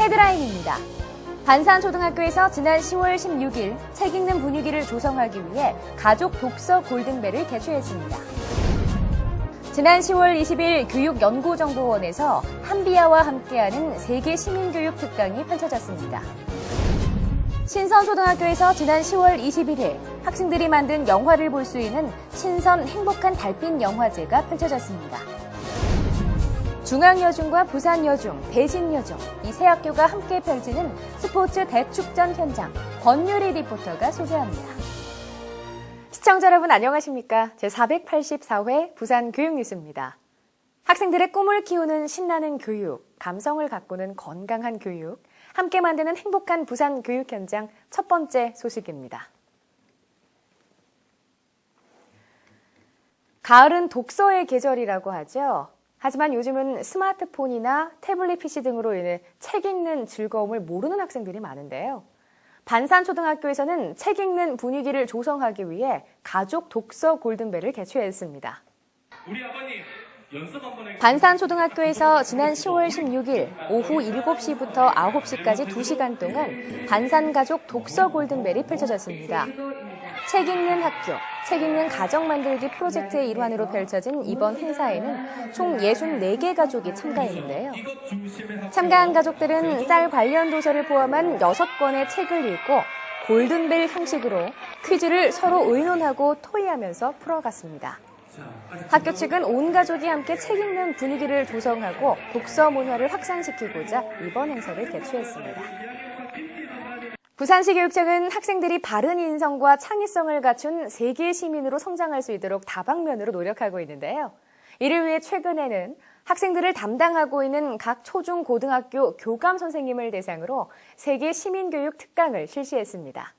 헤드라인입니다. 반산초등학교에서 지난 10월 16일 책 읽는 분위기를 조성하기 위해 가족 독서 골든벨을 개최했습니다. 지난 10월 20일 교육연구정보원에서 한비아와 함께하는 세계 시민교육 특강이 펼쳐졌습니다. 신선초등학교에서 지난 10월 21일 학생들이 만든 영화를 볼 수 있는 신선 행복한 달빛 영화제가 펼쳐졌습니다. 중앙여중과 부산여중, 대신여중 이 세 학교가 함께 펼치는 스포츠 대축전 현장 권유리 리포터가 소개합니다. 시청자 여러분 안녕하십니까? 제484회 부산교육뉴스입니다. 학생들의 꿈을 키우는 신나는 교육, 감성을 가꾸는 건강한 교육, 함께 만드는 행복한 부산 교육 현장 첫 번째 소식입니다. 가을은 독서의 계절이라고 하죠. 하지만 요즘은 스마트폰이나 태블릿 PC 등으로 인해 책 읽는 즐거움을 모르는 학생들이 많은데요. 반산초등학교에서는 책 읽는 분위기를 조성하기 위해 가족 독서 골든벨을 개최했습니다. 우리 아버님 연습 한번 해. 반산초등학교에서 지난 10월 16일 오후 7시부터 9시까지 2시간 동안 반산가족 독서 골든벨이 펼쳐졌습니다. 책 읽는 학교, 책 읽는 가정 만들기 프로젝트의 일환으로 펼쳐진 이번 행사에는 총 64개 가족이 참가했는데요. 참가한 가족들은 쌀 관련 도서를 포함한 6권의 책을 읽고 골든벨 형식으로 퀴즈를 서로 의논하고 토의하면서 풀어갔습니다. 학교 측은 온 가족이 함께 책 읽는 분위기를 조성하고 독서 문화를 확산시키고자 이번 행사를 개최했습니다. 부산시 교육청은 학생들이 바른 인성과 창의성을 갖춘 세계 시민으로 성장할 수 있도록 다방면으로 노력하고 있는데요. 이를 위해 최근에는 학생들을 담당하고 있는 각 초중 고등학교 교감 선생님을 대상으로 세계 시민교육 특강을 실시했습니다.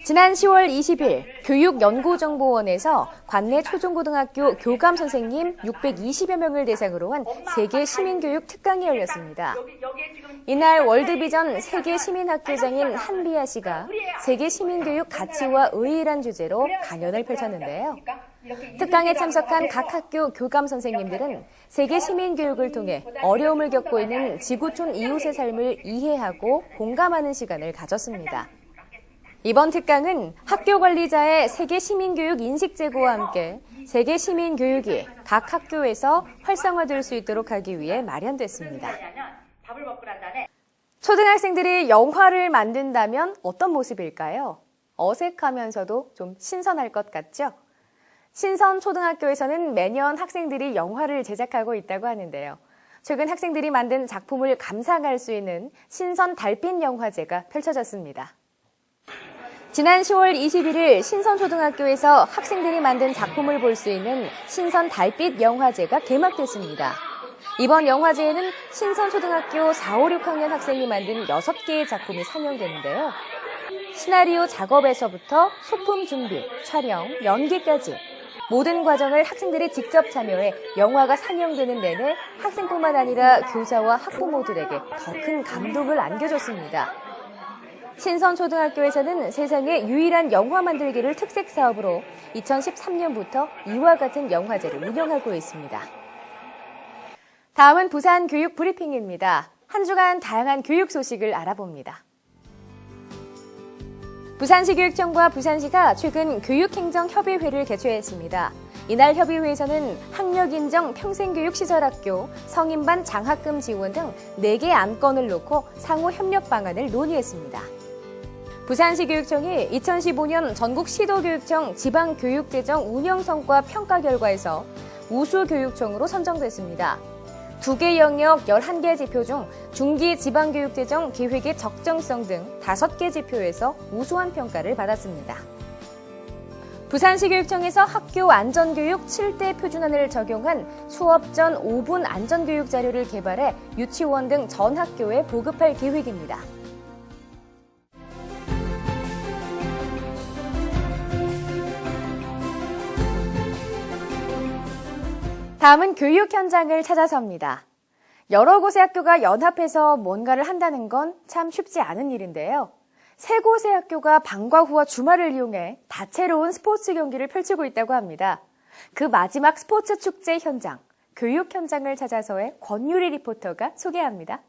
지난 10월 20일 교육연구정보원에서 관내 초중고등학교 교감 선생님 620여 명을 대상으로 한 세계 시민교육 특강이 열렸습니다. 이날 월드비전 세계 시민학교장인 한비아 씨가 세계 시민교육 가치와 의의란 주제로 강연을 펼쳤는데요. 특강에 참석한 각 학교 교감 선생님들은 세계 시민교육을 통해 어려움을 겪고 있는 지구촌 이웃의 삶을 이해하고 공감하는 시간을 가졌습니다. 이번 특강은 학교 관리자의 세계 시민교육 인식 제고와 함께 세계 시민교육이 각 학교에서 활성화될 수 있도록 하기 위해 마련됐습니다. 초등학생들이 영화를 만든다면 어떤 모습일까요? 어색하면서도 좀 신선할 것 같죠? 신선초등학교에서는 매년 학생들이 영화를 제작하고 있다고 하는데요. 최근 학생들이 만든 작품을 감상할 수 있는 신선 달빛 영화제가 펼쳐졌습니다. 지난 10월 21일 신선초등학교에서 학생들이 만든 작품을 볼 수 있는 신선 달빛 영화제가 개막됐습니다. 이번 영화제에는 신선초등학교 4, 5, 6학년 학생이 만든 6개의 작품이 상영되는데요. 시나리오 작업에서부터 소품 준비, 촬영, 연기까지 모든 과정을 학생들이 직접 참여해 영화가 상영되는 내내 학생뿐만 아니라 교사와 학부모들에게 더 큰 감동을 안겨줬습니다. 신선초등학교에서는 세상의 유일한 영화 만들기를 특색 사업으로 2013년부터 이와 같은 영화제를 운영하고 있습니다. 다음은 부산 교육 브리핑입니다. 한 주간 다양한 교육 소식을 알아봅니다. 부산시 교육청과 부산시가 최근 교육행정협의회를 개최했습니다. 이날 협의회에서는 학력인정 평생교육시설학교, 성인반 장학금 지원 등 4개 안건을 놓고 상호 협력 방안을 논의했습니다. 부산시 교육청이 2015년 전국 시도교육청 지방교육재정 운영성과 평가 결과에서 우수교육청으로 선정됐습니다. 2개 영역 11개 지표 중 중기 지방교육재정 기획의 적정성 등 5개 지표에서 우수한 평가를 받았습니다. 부산시 교육청에서 학교 안전교육 7대 표준안을 적용한 수업 전 5분 안전교육 자료를 개발해 유치원 등 전 학교에 보급할 계획입니다. 다음은 교육 현장을 찾아서입니다. 여러 곳의 학교가 연합해서 뭔가를 한다는 건 참 쉽지 않은 일인데요. 3곳의 학교가 방과 후와 주말을 이용해 다채로운 스포츠 경기를 펼치고 있다고 합니다. 그 마지막 스포츠 축제 현장, 교육 현장을 찾아서의 권유리 리포터가 소개합니다.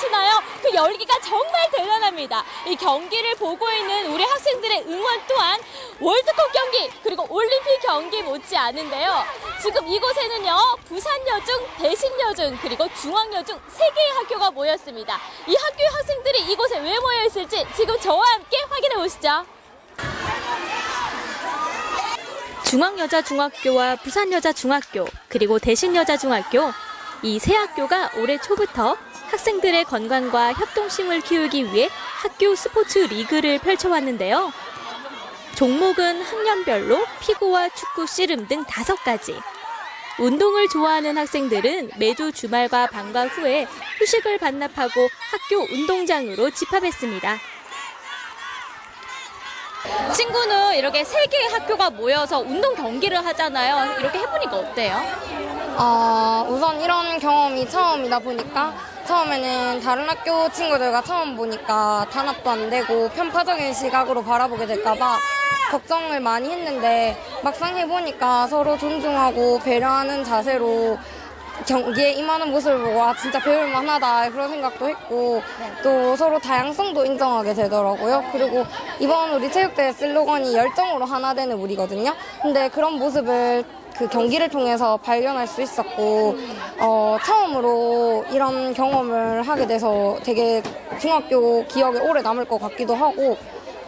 느끼시나요? 그 열기가 정말 대단합니다. 이 경기를 보고 있는 우리 학생들의 응원 또한 월드컵 경기 그리고 올림픽 경기 못지 않은데요. 지금 이곳에는요, 부산여중, 대신여중 그리고 중앙여중 3개의 학교가 모였습니다. 이 학교의 학생들이 이곳에 왜 모여 있을지 지금 저와 함께 확인해 보시죠. 중앙여자중학교와 부산여자중학교 그리고 대신여자중학교 이 세 학교가 올해 초부터 학생들의 건강과 협동심을 키우기 위해 학교 스포츠 리그를 펼쳐왔는데요. 종목은 학년별로 피구와 축구, 씨름 등 5가지. 운동을 좋아하는 학생들은 매주 주말과 방과 후에 휴식을 반납하고 학교 운동장으로 집합했습니다. 친구는 이렇게 3개의 학교가 모여서 운동 경기를 하잖아요. 이렇게 해보니까 어때요? 우선 이런 경험이 처음이다 보니까 처음에는 다른 학교 친구들과 처음 보니까 단합도 안 되고 편파적인 시각으로 바라보게 될까봐 걱정을 많이 했는데 막상 해보니까 서로 존중하고 배려하는 자세로 경기에 임하는 모습을 보고 진짜 배울만하다 그런 생각도 했고 또 서로 다양성도 인정하게 되더라고요. 그리고 이번 우리 체육대회 슬로건이 열정으로 하나 되는 우리거든요. 근데 그런 모습을 그 경기를 통해서 발견할 수 있었고 처음으로 이런 경험을 하게 돼서 되게 중학교 기억에 오래 남을 것 같기도 하고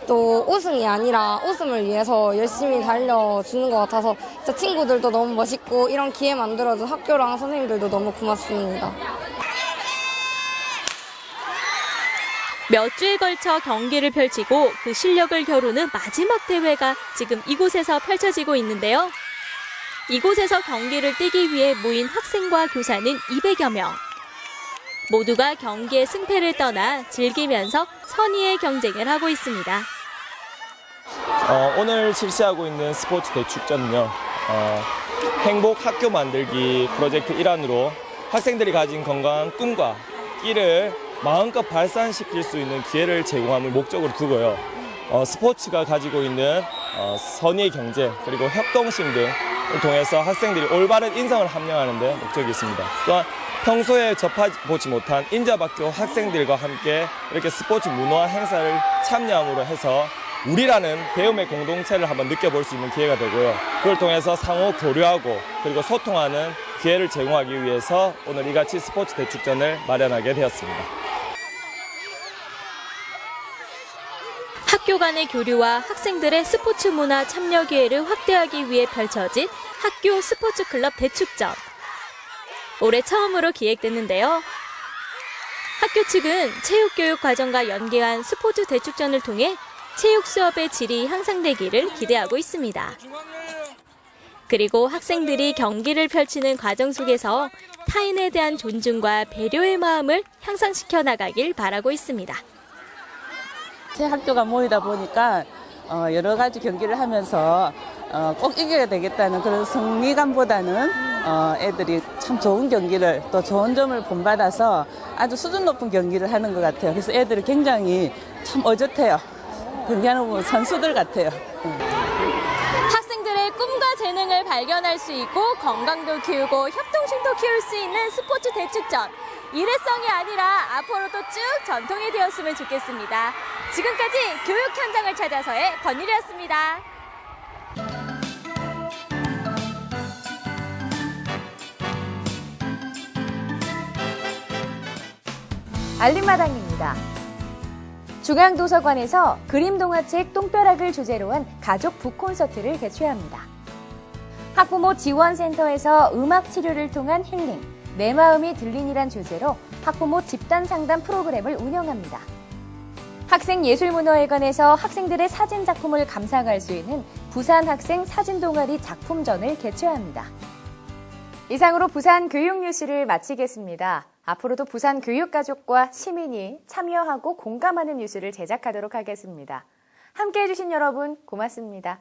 또 우승이 아니라 웃음을 위해서 열심히 달려주는 것 같아서 진짜 친구들도 너무 멋있고 이런 기회 만들어준 학교랑 선생님들도 너무 고맙습니다. 몇 주에 걸쳐 경기를 펼치고 그 실력을 겨루는 마지막 대회가 지금 이곳에서 펼쳐지고 있는데요. 이곳에서 경기를 뛰기 위해 모인 학생과 교사는 200여 명. 모두가 경기의 승패를 떠나 즐기면서 선의의 경쟁을 하고 있습니다. 오늘 실시하고 있는 스포츠 대축전은요, 행복 학교 만들기 프로젝트 일환으로 학생들이 가진 건강한 꿈과 끼를 마음껏 발산시킬 수 있는 기회를 제공함을 목적으로 두고요. 스포츠가 가지고 있는 선의의 경제 그리고 협동심 등을 통해서 학생들이 올바른 인성을 함양하는 데 목적이 있습니다. 또한 평소에 접해보지 못한 인자박교 학생들과 함께 이렇게 스포츠 문화 행사를 참여함으로 해서 우리라는 배움의 공동체를 한번 느껴볼 수 있는 기회가 되고요. 그걸 통해서 상호 교류하고 그리고 소통하는 기회를 제공하기 위해서 오늘 이같이 스포츠 대축전을 마련하게 되었습니다. 학교 간의 교류와 학생들의 스포츠 문화 참여 기회를 확대하기 위해 펼쳐진 학교 스포츠 클럽 대축전. 올해 처음으로 기획됐는데요. 학교 측은 체육교육 과정과 연계한 스포츠 대축전을 통해 체육 수업의 질이 향상되기를 기대하고 있습니다. 그리고 학생들이 경기를 펼치는 과정 속에서 타인에 대한 존중과 배려의 마음을 향상시켜 나가길 바라고 있습니다. 제 학교가 모이다 보니까 여러 가지 경기를 하면서 꼭 이겨야 되겠다는 그런 승리감보다는 애들이 참 좋은 경기를 또 좋은 점을 본받아서 아주 수준 높은 경기를 하는 것 같아요. 그래서 애들이 굉장히 참 어젓해요. 경기하는 거 선수들 같아요. 학생들의 꿈과 재능을 발견할 수 있고 건강도 키우고 협동심도 키울 수 있는 스포츠 대축전. 일회성이 아니라 앞으로도 쭉 전통이 되었으면 좋겠습니다. 지금까지 교육 현장을 찾아서의 권율이었습니다. 알림마당입니다. 중앙도서관에서 그림동화책 똥벼락을 주제로 한 가족 북콘서트를 개최합니다. 학부모 지원센터에서 음악 치료를 통한 힐링, 내 마음이 들린이란 주제로 학부모 집단 상담 프로그램을 운영합니다. 학생예술문화회관에서 학생들의 사진 작품을 감상할 수 있는 부산 학생 사진동아리 작품전을 개최합니다. 이상으로 부산 교육 뉴스를 마치겠습니다. 앞으로도 부산 교육가족과 시민이 참여하고 공감하는 뉴스를 제작하도록 하겠습니다. 함께해 주신 여러분 고맙습니다.